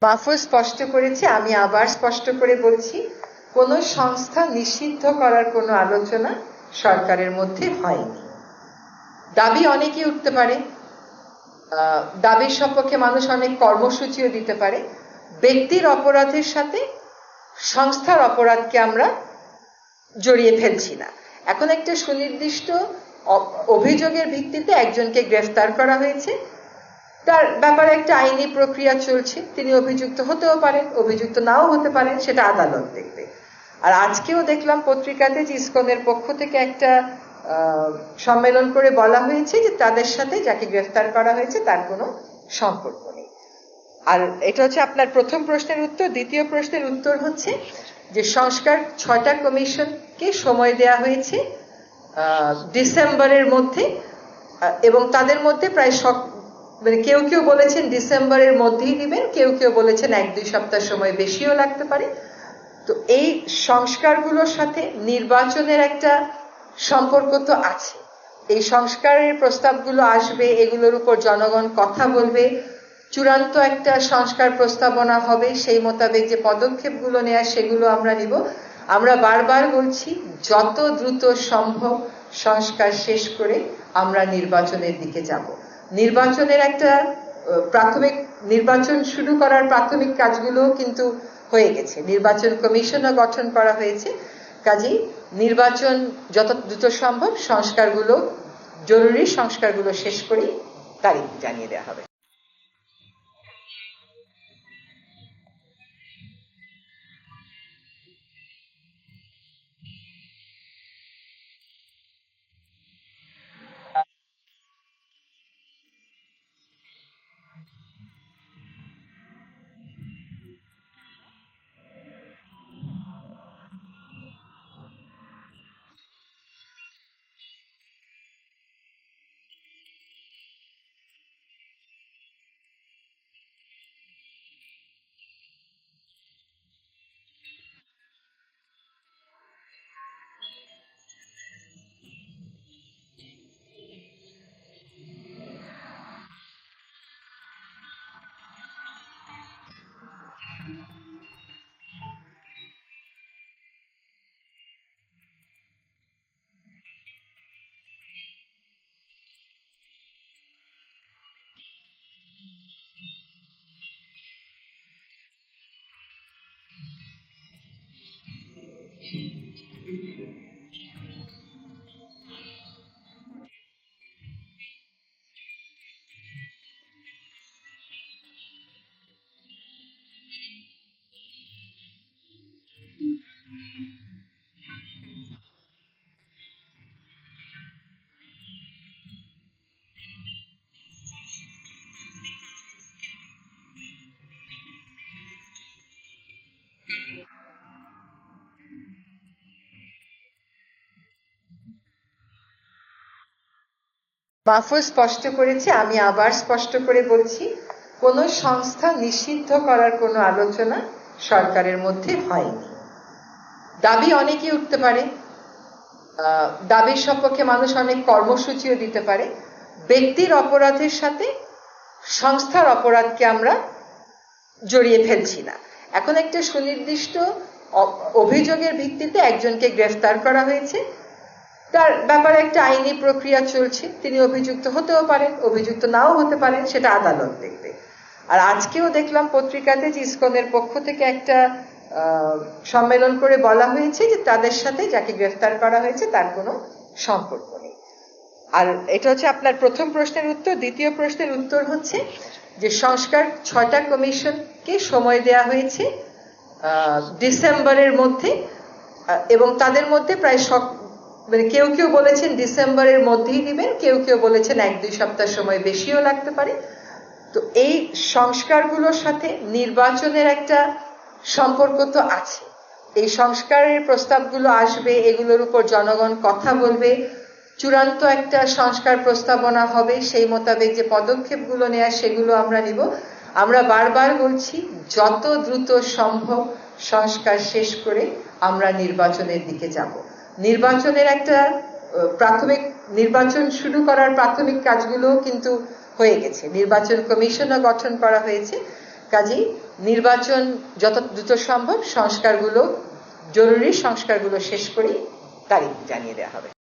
মাহফুজ স্পষ্ট করেছে, আমি আবার স্পষ্ট করে বলছি, কোনো সংস্থা নিষিদ্ধ করার কোনো আলোচনা সরকারের মধ্যে হয়নি। দাবি অনেকেই উঠতে পারে, দাবির সপক্ষে মানুষ অনেক কর্মসূচিও দিতে পারে। ব্যক্তির অপরাধের সাথে সংস্থার অপরাধকে আমরা জড়িয়ে ফেলছি না। এখন একটা সুনির্দিষ্ট অভিযোগের ভিত্তিতে একজনকে গ্রেফতার করা হয়েছে, তার ব্যাপারে একটা আইনি প্রক্রিয়া চলছে। তিনি অভিযুক্ত হতেও পারেন, অভিযুক্ত নাও হতে পারেন, সেটা আদালত দেখবে। আর আজকেও দেখলাম পত্রিকাতে যে ইসকনের পক্ষ থেকে একটা সম্মেলন করে বলা হয়েছে যে তাদের সাথে যাকে গ্রেফতার করা হয়েছে তার কোনো সম্পর্ক নেই। আর এটা হচ্ছে আপনার প্রথম প্রশ্নের উত্তর। দ্বিতীয় প্রশ্নের উত্তর হচ্ছে যে সংস্কার 6টা কমিশনকে সময় দেয়া হয়েছে ডিসেম্বরের মধ্যে, এবং তাদের মধ্যে প্রায় মানে কেউ কেউ বলেছেন ডিসেম্বরের মধ্যেই দিবেন, কেউ কেউ বলেছেন 1-2 সপ্তাহ সময় বেশিও লাগতে পারে। তো এই সংস্কারগুলোর সাথে নির্বাচনের একটা সম্পর্ক তো আছে। এই সংস্কারের প্রস্তাবগুলো আসবে, এগুলোর উপর জনগণ কথা বলবে, চূড়ান্ত একটা সংস্কার প্রস্তাবনা হবে, সেই মোতাবেক যে পদক্ষেপগুলো নেওয়া সেগুলো আমরা নিব। আমরা বারবার বলছি, যত দ্রুত সম্ভব সংস্কার শেষ করে আমরা নির্বাচনের দিকে যাব। নির্বাচনের একটা নির্বাচন শুরু করার প্রাথমিক কাজগুলো কিন্তু হয়ে গেছে। নির্বাচন কমিশনও গঠন করা হয়েছে। কাজেই নির্বাচন যত দ্রুত সম্ভব জরুরি সংস্কারগুলো শেষ করেই তারিখ জানিয়ে দেওয়া হবে। মাহফুজ স্পষ্ট করেছে, আমি আবার স্পষ্ট করে বলছি, কোনো সংস্থা নিষিদ্ধ করার কোনো আলোচনা সরকারের মধ্যে হয়নি। দাবি অনেকেই উঠতে পারে, দাবির সপক্ষে মানুষ অনেক কর্মসূচিও দিতে পারে। ব্যক্তির অপরাধের সাথে সংস্থার অপরাধকে আমরা জড়িয়ে ফেলছি না। এখন একটা সুনির্দিষ্ট অভিযোগের ভিত্তিতে একজনকে গ্রেফতার করা হয়েছে, তার ব্যাপারে একটা আইনি প্রক্রিয়া চলছে। তিনি অভিযুক্ত হতেও পারেন, অভিযুক্ত নাও হতে পারেন, সেটা আদালত দেখবে। আর আজকেও দেখলাম পত্রিকাতে যে ইসকনের পক্ষ থেকে একটা সম্মেলন করে বলা হয়েছে যে তাদের সাথে যাকে গ্রেফতার করা হয়েছে তার কোনো সম্পর্ক নেই। আর এটা হচ্ছে আপনার প্রথম প্রশ্নের উত্তর। দ্বিতীয় প্রশ্নের উত্তর হচ্ছে যে সংস্কার 6টা কমিশনকে সময় দেয়া হয়েছে ডিসেম্বরের মধ্যে, এবং তাদের মধ্যে প্রায় মানে কেউ কেউ বলেছেন ডিসেম্বরের মধ্যেই দিবেন, কেউ কেউ বলেছেন 1-2 সপ্তাহ সময় বেশিও লাগতে পারে। তো এই সংস্কারগুলোর সাথে নির্বাচনের একটা সম্পর্ক তো আছে। এই সংস্কারের প্রস্তাবগুলো আসবে, এগুলোর উপর জনগণ কথা বলবে, চূড়ান্ত একটা সংস্কার প্রস্তাবনা হবে, সেই মোতাবেক যে পদক্ষেপগুলো নেওয়া সেগুলো আমরা নিব। আমরা বারবার বলছি, যত দ্রুত সম্ভব সংস্কার শেষ করে আমরা নির্বাচনের দিকে যাব। নির্বাচনের একটা নির্বাচন শুরু করার প্রাথমিক কাজগুলো কিন্তু হয়ে গেছে। নির্বাচন কমিশনও গঠন করা হয়েছে। কাজেই নির্বাচন যত দ্রুত সম্ভব জরুরি সংস্কারগুলো শেষ করে তারিখ জানিয়ে দেওয়া হবে।